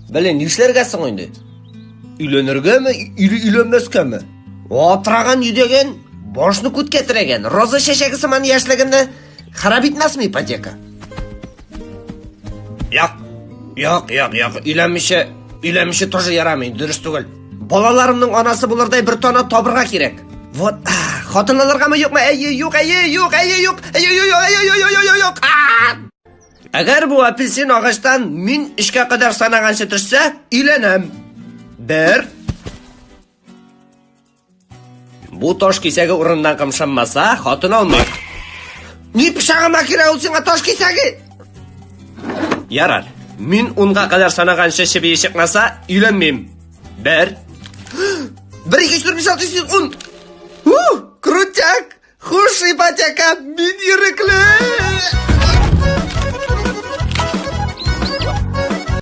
Білен, нишләргәсең инде? Үйленергәме, үйленмәскәме? Отыраган үйдеген башны күткә терәгән. Роза чәчәге сыман яшьлегендә харап итмәсме ипотека? Yok. Үйләнмичә тоже ярамый, дөрес түгел. Балаларымның анасы булырдай бер тона табырга кирәк. Вот, хатынларгамы юкмы? Юк. Әгәр бу апельсин агачтан мин 3-кә кадәр санаганчы төшсә, өйләнәм. 1. Бу таш кисәге урыннан кымшанмаса, хатын алмый. Ни пишагыма кирәк ул сиңа таш кисәге? Ярар. Мин 10-га кадәр санаганчы чебие чыкмаса, өйләнмим. 1. 1, 2, 3, 4, 5, 6, 7, 10. Крутяк! Хуш ипотека! Мин ирекле!